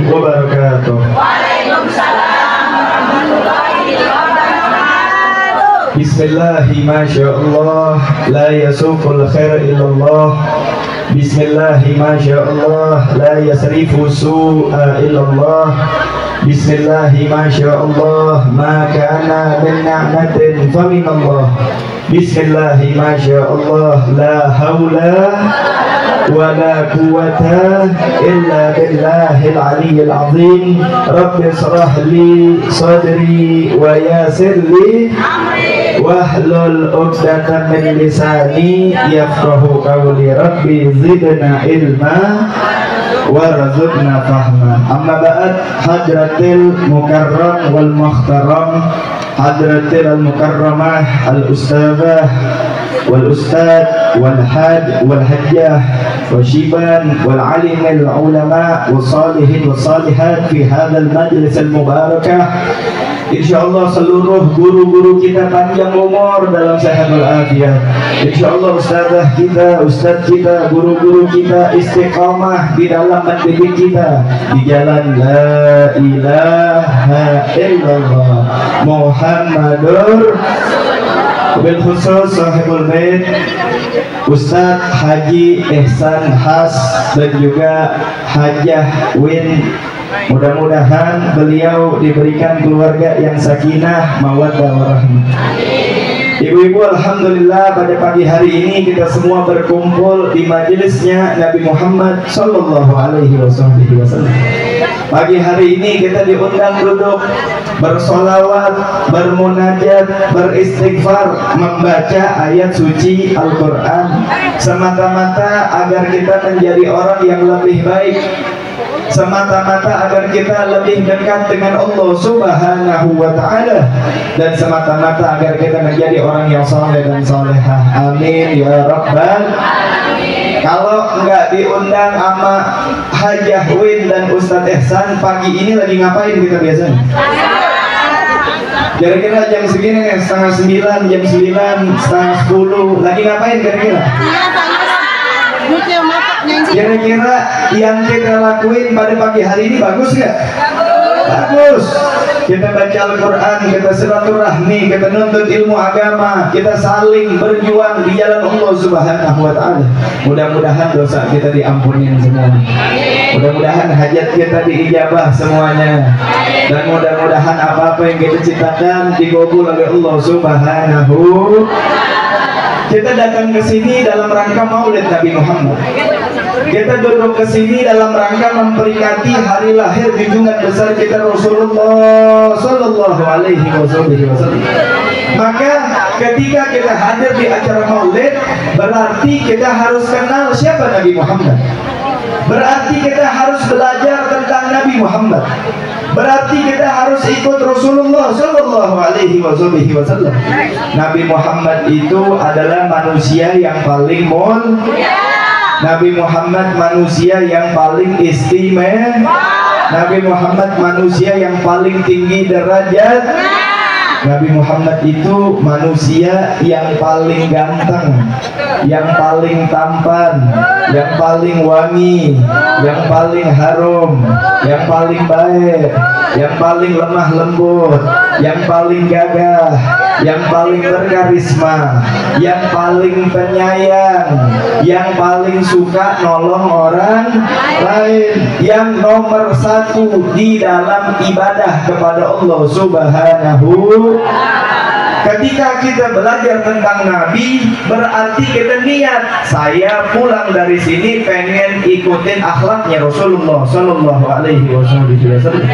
wabarakatuh. Waalaikumsalam warahmatullahi wabarakatuh. Bismillahi masyaallah, la yasuful khair illallah. Bismillahi masyaallah, la yasrifu su'a illallah. Bismillahi masyaallah, ma kana min ni'matin fa minallah. Bismillahi masyaallah, la haula wala quwwata illa billahil aliyyil azim. Rabbi shrah li sadri wa yassir li amri wahlul 'uqdatam min lisani yafqahu qawli. Rabbi zidna ilma warzuqna fahma. Amma ba'd. Hadratil mukarram wal muhtaram, hadratil al mukarramah al ustadzah wal ustad wal haj wal hajjah والشيبان والعلم العلماء والصالحين والصالحات في هذا المجلس المباركة. Insyaallah seluruh guru-guru kita panjang umur dalam sehat walafiat. Insyaallah ustazah kita, ustaz kita, guru-guru kita istiqamah di dalam mendidik kita di jalan la ilaha illallah Muhammadur. Bil khusus sahibul bait Ustaz Haji Ihsan Has dan juga Hajah Win, mudah-mudahan beliau diberikan keluarga yang sakinah mawaddah warahmah. Ibu-ibu, alhamdulillah pada pagi hari ini kita semua berkumpul di majelisnya Nabi Muhammad sallallahu alaihi wasallam. Pagi hari ini kita diundang duduk bersolawat, bermunajat, beristighfar, membaca ayat suci Al-Quran semata-mata agar kita menjadi orang yang lebih baik, semata-mata agar kita lebih dekat dengan Allah Subhanahu wa ta'ala, dan semata-mata agar kita menjadi orang yang saleh dan salehah. Amin ya rabbal alamin. Kalau enggak diundang sama Hajah Win dan Ustadz Ihsan, pagi ini lagi ngapain kita biasanya? Kira-kira jam segini nih, setengah 9, jam 9, setengah 10, lagi ngapain kira-kira? Kira-kira yang kita lakuin pada pagi hari ini bagus nggak? Bagus. Kita baca Al-Quran, kita silaturahmi, kita nuntut ilmu agama, kita saling berjuang di jalan Allah Subhanahu wa ta'ala. Mudah-mudahan dosa kita diampunin semua. Mudah-mudahan hajat kita diijabah semuanya. Dan mudah-mudahan apa-apa yang kita ciptakan dikabul oleh Allah Subhanahu. Kita datang ke sini dalam rangka Maulid Nabi Muhammad. Kita duduk ke sini dalam rangka memperingati hari lahir junjungan besar kita Rasulullah sallallahu alaihi wasallam. Maka ketika kita hadir di acara Maulid, berarti kita harus kenal siapa Nabi Muhammad. Berarti kita harus belajar tentang Nabi Muhammad. Berarti kita harus ikut Rasulullah sallallahu alaihi wasallam. Nabi Muhammad itu adalah manusia yang paling mulia. Nabi Muhammad manusia yang paling istimewa. Nabi Muhammad manusia yang paling tinggi derajat. Nabi Muhammad itu manusia yang paling ganteng, yang paling tampan, yang paling wangi, yang paling harum, yang paling baik, yang paling lemah lembut, yang paling gagah, yang paling berkarisma, yang paling penyayang, yang paling suka nolong orang lain, yang nomor 1 di dalam ibadah kepada Allah Subhanahu. Ketika kita belajar tentang Nabi, berarti kita niat, saya pulang dari sini pengen ikutin akhlaknya Rasulullah sallallahu alaihi wasallam.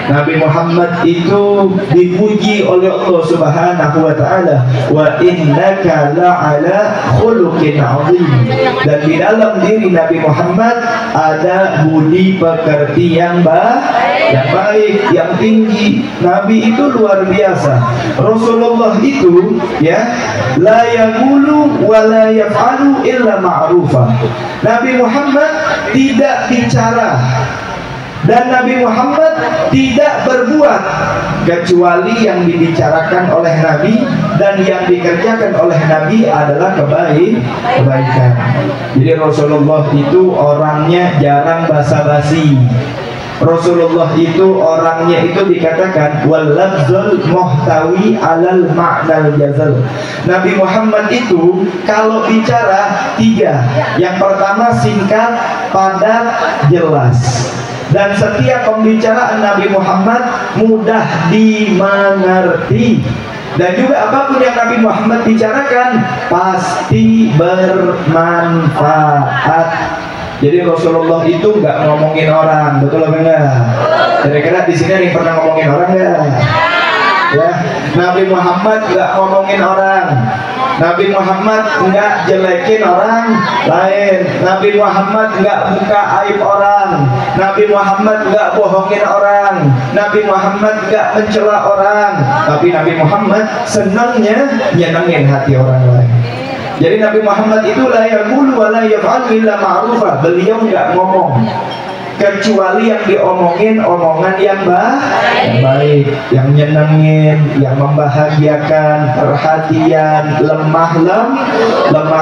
Nabi Muhammad itu dipuji oleh Allah Subhanahu wa taala, wa innaka la'ala khuluqin 'azim. Dan di dalam diri Nabi Muhammad ada budi pekerti yang baik, yang tinggi. Nabi itu luar biasa. Rasulullah itu ya, la yaqulu wa la yaf'alu illa ma'rufa. Nabi Muhammad tidak bicara dan Nabi Muhammad tidak berbuat kecuali yang dibicarakan oleh Nabi dan yang dikerjakan oleh Nabi adalah kebaikan. Jadi Rasulullah itu orangnya jarang basa-basi. Rasulullah itu orangnya itu dikatakan waladzul muhtawi alal ma'nal jazal. Nabi Muhammad itu kalau bicara tiga. Yang pertama singkat, padat, jelas. Dan setiap pembicaraan Nabi Muhammad mudah dimengerti. Dan juga apapun yang Nabi Muhammad bicarakan pasti bermanfaat. Jadi Rasulullah itu nggak ngomongin orang, betul apa enggak? Kira-kira di sini ada yang pernah ngomongin orang nggak? Ya, Nabi Muhammad nggak ngomongin orang. Nabi Muhammad nggak jelekin orang lain. Nabi Muhammad nggak buka aib orang. Nabi Muhammad nggak bohongin orang. Nabi Muhammad nggak mencela orang. Tapi Nabi Muhammad senangnya nyenengin hati orang lain. Jadi Nabi Muhammad itu la yaqulu wa la yaf'alu illa ma'rufa. Beliau nggak ngomong kecuali yang diomongin omongan yang baik, yang nyenengin, yang membahagiakan, perhatian, lemah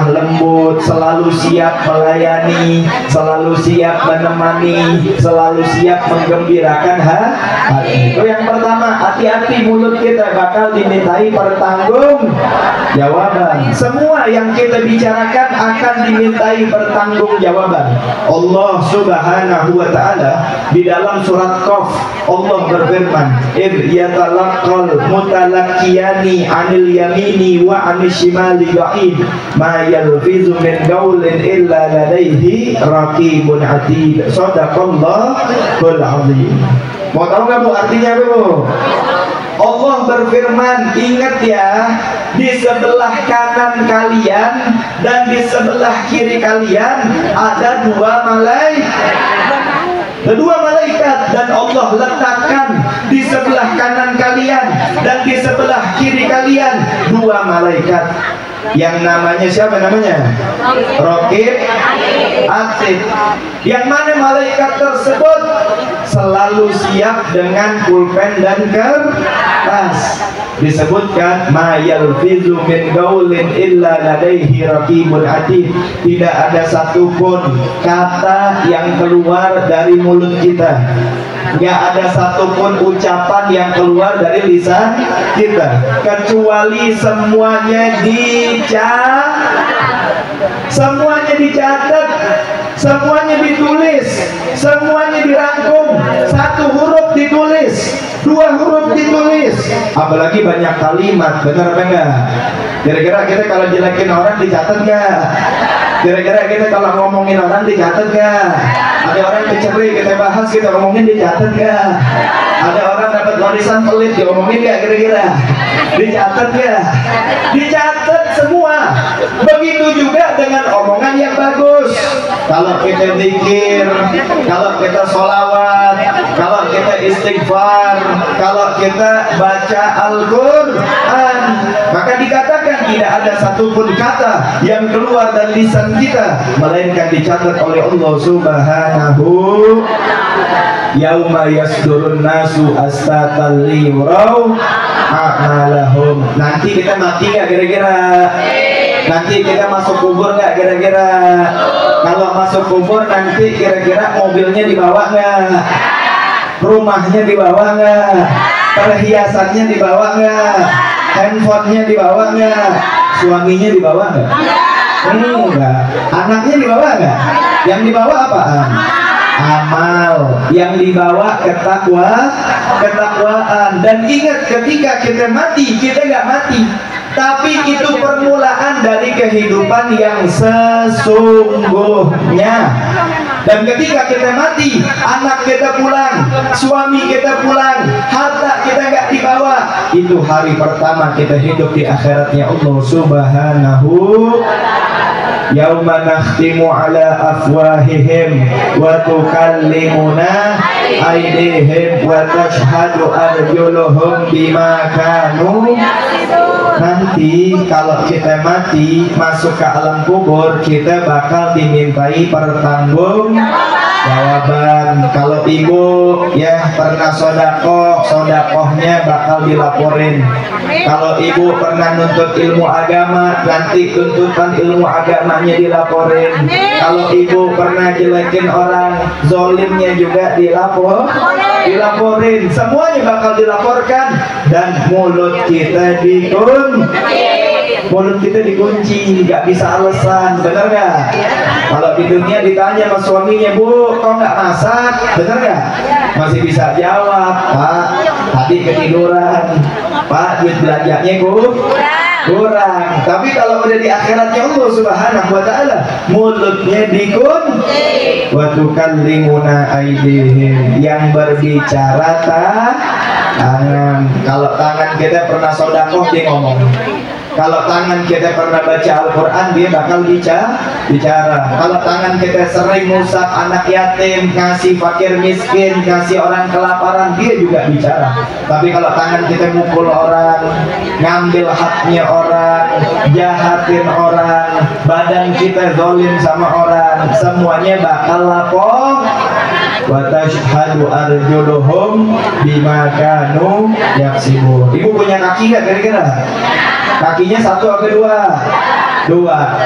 lembut, selalu siap melayani, selalu siap menemani, selalu siap menggembirakan hati. Itu yang pertama. Hati-hati, mulut kita bakal dimintai pertanggungjawaban. Semua yang kita bicarakan akan dimintai pertanggungjawaban. Allah Subhanahu wa ta'ala di dalam surat Qaf, Allah berfirman, "Id yatalaqqal mutalaqqiyani 'anil yamini wa 'anil shimali qa'id, ma yalfizu min qawlin illa ladaihi raqibun 'atid." Shadaqallahul 'azim. Mau tahu nggak Bu artinya Bu? Allah berfirman, ingat ya, di sebelah kanan kalian dan di sebelah kiri kalian ada dua malaikat, dan Allah letakkan di sebelah kanan kalian dan di sebelah kiri kalian dua malaikat yang namanya siapa namanya? Raqib, Atid. Yang mana malaikat tersebut selalu siap dengan pulpen dan kertas. Disebutkan ma yalfizu min qaulin illa ladaihi raqibun atid. Tidak ada satupun kata yang keluar dari mulut kita, nggak ada satupun ucapan yang keluar dari lisan kita, kecuali semuanya dicatat, semuanya ditulis, semuanya dirangkum. Satu huruf ditulis, dua huruf ditulis, apalagi banyak kalimat. Benar apa enggak? Kira-kira kita kalau jelekin orang dicatat nggak? Kira-kira kita kalau ngomongin orang dicatat nggak? Ada orang keceri kita bahas, kita ngomongin dicatat nggak? Ada orang dapat warisan pelit diomongin nggak? Kira-kira dicatat nggak? Dicatat semua. Begitu juga dengan omongan yang bagus. Kalau kita zikir, kalau kita sholawat, kalau kita istighfar, kalau kita baca Al-Quran, maka dikatakan tidak ada satupun kata yang keluar dari lisan kita melainkan dicatat oleh Allah Subhanahu. Yauma yasdurun nasu astatan liyuraw a'malahum. Nanti kita mati nggak kira-kira? Nanti kita masuk kubur nggak kira-kira? Kalau masuk kubur nanti kira-kira mobilnya dibawa nggak? Rumahnya dibawa nggak? Perhiasannya dibawa nggak? Handphonenya dibawa nggak? Suaminya dibawa nggak? Enggak. Anaknya dibawa nggak? Yang dibawa apaan? Amal. Yang dibawa ketakwaan. Dan ingat, ketika kita mati, kita nggak mati. tapi itu permulaan dari kehidupan yang sesungguhnya. Dan ketika kita mati, anak kita pulang, suami kita pulang, harta kita nggak dibawa, itu hari pertama kita hidup di akhiratnya Allah Subhanahu. Yauma nakhtimu ala afwahihim wa tukallimuna aydihim wa tashhadu arjuluhum bima kanu. Nanti kalau kita mati masuk ke alam kubur, kita bakal dimintai pertanggungjawaban. Kalau ibu ya pernah sodakohnya bakal dilaporin. Kalau ibu pernah nuntut ilmu agama, nanti tuntutan ilmu agamanya dilaporin. Kalau ibu pernah jelekin orang, zolimnya juga dilaporin. Semuanya bakal dilaporkan. Dan mulut kita dikunci, nggak bisa alasan, bener nggak? Kalau di dunia ditanya sama suaminya, bu, kok nggak masak, bener nggak? Masih bisa jawab, pak, tadi ketiduran, pak, duit belanjanya kurang. Tapi kalau udah di akhiratnya Allah Subhanahu wa ta'ala, mulutnya dikunci. Wa tukallimuna aydihim, yang berbicara tangan. Kalau tangan kita pernah sedekah, dia ngomong. Kalau tangan kita pernah baca Al-Quran, dia bakal bicara. Kalau tangan kita sering ngusap anak yatim, ngasih fakir miskin, ngasih orang kelaparan, dia juga bicara. Tapi kalau tangan kita mukul orang, ngambil haknya orang, jahatin orang, badan kita zalim sama orang, semuanya bakal lapor. Wa tashhadu arjuluhum bima kanu yaksibun. Ibu punya kaki nggak kira-kira? Kakinya satu atau dua.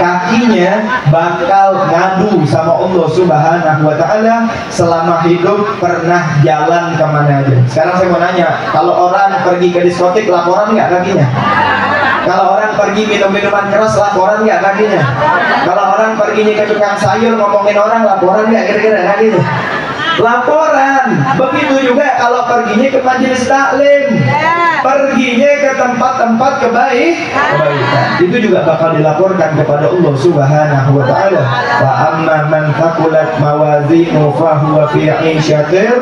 Kakinya bakal ngadu sama Allah Subhanahu wa ta'ala selama hidup, pernah jalan kemana aja. Sekarang saya mau nanya, kalau orang pergi ke diskotik, laporan nggak kakinya? Kalau orang pergi minum minuman keras, laporan nggak kakinya? Kalau orang perginya ke tukang sayur ngomongin orang, laporan nggak kira-kira kakinya? Laporan. Begitu juga kalau perginya ke majelis taklim, perginya ke tempat-tempat kebaikan, itu juga bakal dilaporkan kepada Allah Subhanahu wa ta'ala. Wa amma man thaqulat mawazinu fa huwa fi 'ishatin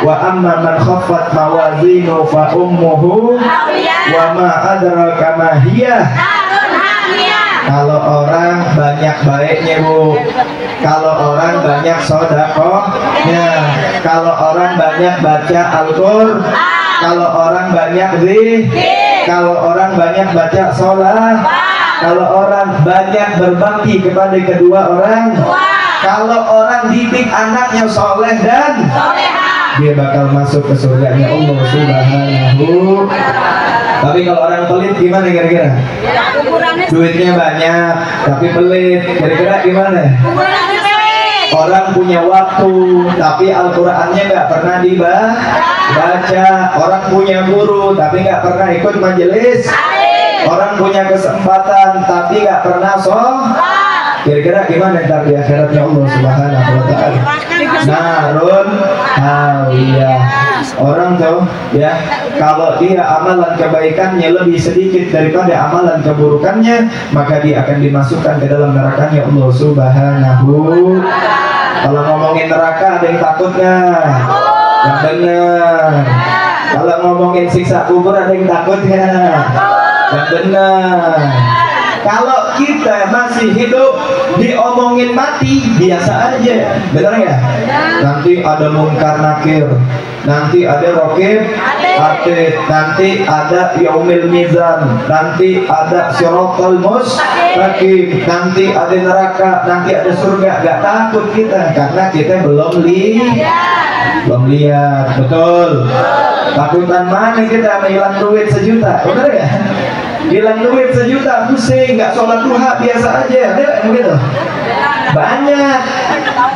wa amma man khaffat mawazinu fa ummuhu wa ma adraka ma hiya. Kalau orang banyak baiknya, bu, kalau orang banyak sedekahnya, kalau orang banyak baca Al-Qur'an, kalau orang banyak zikir, kalau orang banyak baca sholat, kalau orang banyak berbakti kepada kedua orang, kalau orang didik anaknya soleh dan dia bakal masuk ke surganya Allah Subhanahu. Tapi kalau orang pelit gimana kira-kira? Duitnya banyak tapi pelit, kira-kira gimana? Orang punya waktu tapi Al-Qurannya nggak pernah dibaca. Orang punya guru tapi nggak pernah ikut majelis. Orang punya kesempatan tapi nggak pernah sholat. Kira-kira gimana ntar di akhiratnya Allah Subhanahu wa ta'ala? Narun hawiyah. Orang tuh ya, kalau dia amalan kebaikannya lebih sedikit daripada amalan keburukannya, maka dia akan dimasukkan ke dalam nerakanya Allah Subhanahu. Kalau ngomongin neraka ada yang takut nggak? Yang benar. Kalau ngomongin siksa kubur ada yang takut nggak? Yang benar. Kalau kita masih hidup diomongin mati, biasa aja, benar nggak? Nanti ada munkar nakir, nanti ada rokib atid, nanti ada yaumil mizan, nanti ada siratal mustaqim, nanti ada neraka, nanti ada surga. Gak takut kita karena kita belum lihat, betul. Takutan mana kita hilang duit 1 juta, benar nggak? Hilang duit 1 juta pusing, nggak sholat duha biasa aja, ada yang begitu? Banyak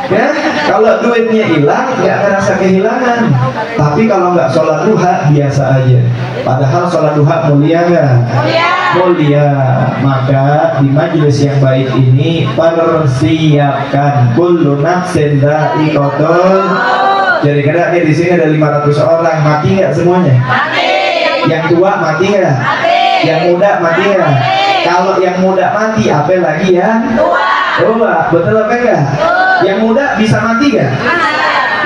ya. Kalau duitnya hilang nggak ngerasa kehilangan, tapi kalau nggak sholat duha biasa aja. Padahal sholat duha mulia nggak? Mulia. Maka di majelis yang baik ini persiapkan kullu nafsin dha'iqatul. Jadi kira di sini ada 500 orang, mati nggak semuanya? Mati. Yang tua mati nggak? Mati. Yang muda mati ya. Kalau yang muda mati, apa lagi ya? Tua. Betul apa enggak? Yang muda bisa mati enggak?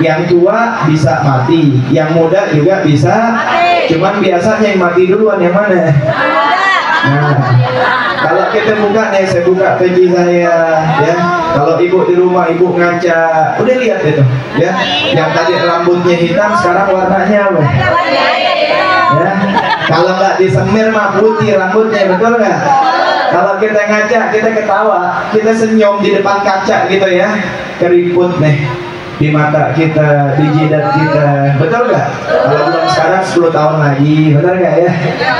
Yang tua bisa mati, yang muda juga bisa. Cuman biasanya yang mati duluan yang mana? Nah, kalau kita buka nih, saya buka peci saya, ya. Kalau ibu di rumah, ibu ngaca, udah lihat itu, ya. Yang tadi rambutnya hitam, sekarang warnanya apa? Ya. Kalau nggak disemir mah putih rambutnya, betul nggak? Kalau kita ngaca, kita ketawa, kita senyum di depan kaca gitu ya, keriput nih di mata kita, di jidat kita, betul nggak? Kalau belum sekarang 10 tahun lagi, betul nggak ya?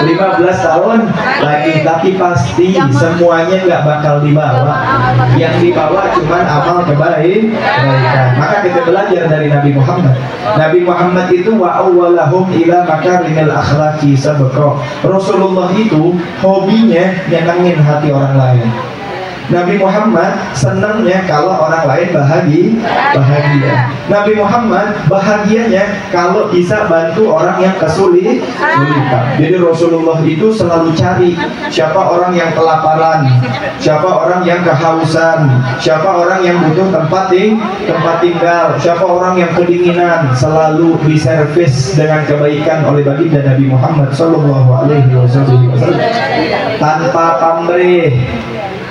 15 tahun lagi, tapi pasti semuanya nggak bakal dibawa. Yang dibawa cuman amal kebaikan. Maka kita belajar dari Nabi Muhammad. Nabi Muhammad itu wa awwalahum ila makarimil akhlaqi sabqa. Rasulullah itu hobinya nyenengin hati orang lain. Nabi Muhammad senangnya kalau orang lain bahagia. Nabi Muhammad bahagianya kalau bisa bantu orang yang kesulitan. Jadi Rasulullah itu selalu cari siapa orang yang kelaparan, siapa orang yang kehausan, siapa orang yang butuh tempat tinggal, siapa orang yang kedinginan, selalu diservis dengan kebaikan oleh baginda Nabi Muhammad sallallahu alaihi wasallam. Tanpa pamrih,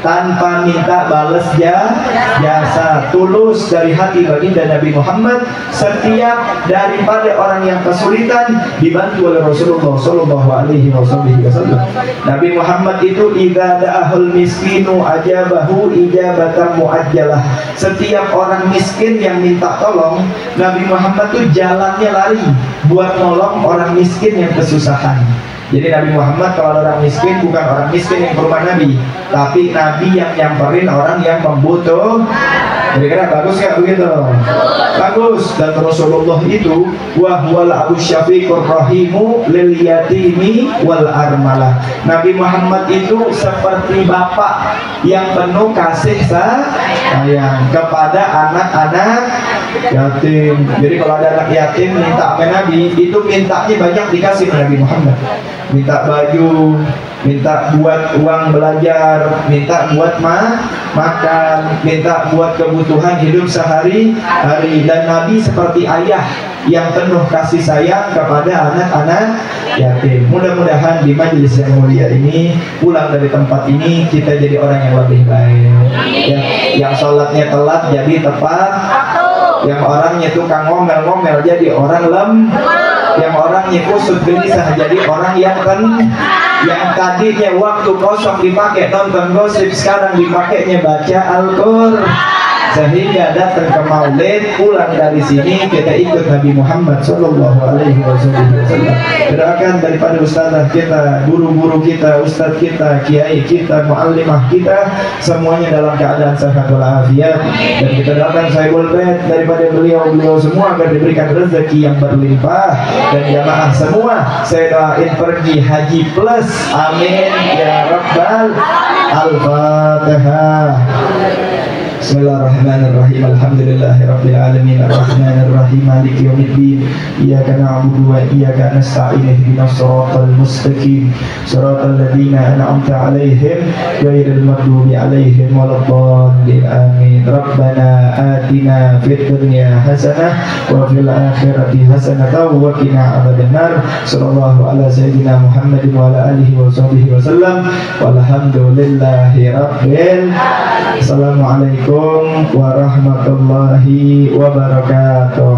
tanpa minta balas jasa, tulus dari hati baginda Nabi Muhammad. Setiap daripada orang yang kesulitan dibantu oleh Rasulullah sallallahu alaihi wasallam. Nabi Muhammad itu idza da'ahul miskinu ajabahu ijabatan muajjalah. Setiap orang miskin yang minta tolong, Nabi Muhammad itu jalannya lari buat nolong orang miskin yang kesusahan. Jadi Nabi Muhammad kalau orang miskin bukan orang miskin yang ke rumah Nabi, tapi Nabi yang nyamperin orang yang membutuh. Kira-kira bagus nggak begitu? Bagus. Dan Rasulullah itu wahwal abu syafiqur rahimu lil yatimi wal armalah. Nabi Muhammad itu seperti bapak yang penuh kasih sayang kepada anak-anak yatim. Jadi kalau ada anak yatim minta ke Nabi, itu mintanya banyak dikasih Nabi Muhammad. Minta baju, minta buat uang belajar, minta buat makan, minta buat kebutuhan hidup sehari-hari. Dan Nabi seperti ayah yang penuh kasih sayang kepada anak-anak yatim. Mudah-mudahan di majelis yang mulia ini, pulang dari tempat ini, kita jadi orang yang lebih baik ya. Yang sholatnya telat jadi tepat, yang orangnya tukang ngomel-ngomel jadi orang yang orangnya kusut gelisah jadi orang yang yang tadinya waktu kosong dipakai nonton gosip, sekarang dipakainya baca Al-Qur'an. Sehingga datang ke maulid, pulang dari sini kita ikut Nabi Muhammad sallallahu alaihi wasallam. Doakan daripada ustazah kita, guru-guru kita, ustaz kita, kiai kita, muallimah kita, semuanya dalam keadaan sehat walafiat. Dan kita doakan Sahibul Bait daripada beliau semua agar diberikan rezeki yang berlimpah. Dan jamaah semua saya doain pergi haji plus, amin ya rabbal. Al-Fatihah. Bismillahirrahmanirrahim. Alhamdulillahirabbil alamin arrahmanir rahim maliki yaumiddin. Iyyaka na'budu wa iyyaka nasta'in ihdinas siratal mustaqim siratal ladzina an'amta 'alaihim ghairil maghdubi 'alaihim waladdallin. Amin. Rabbana atina fid dunya hasanah wa fil akhirati hasanah wa qina adzabannar. Sallallahu ala sayyidina Muhammadin wa ala alihi wa sahbihi wasallam. Walhamdulillahi rabbil alamin. Assalamualaikum warahmatullahi wabarakatuh.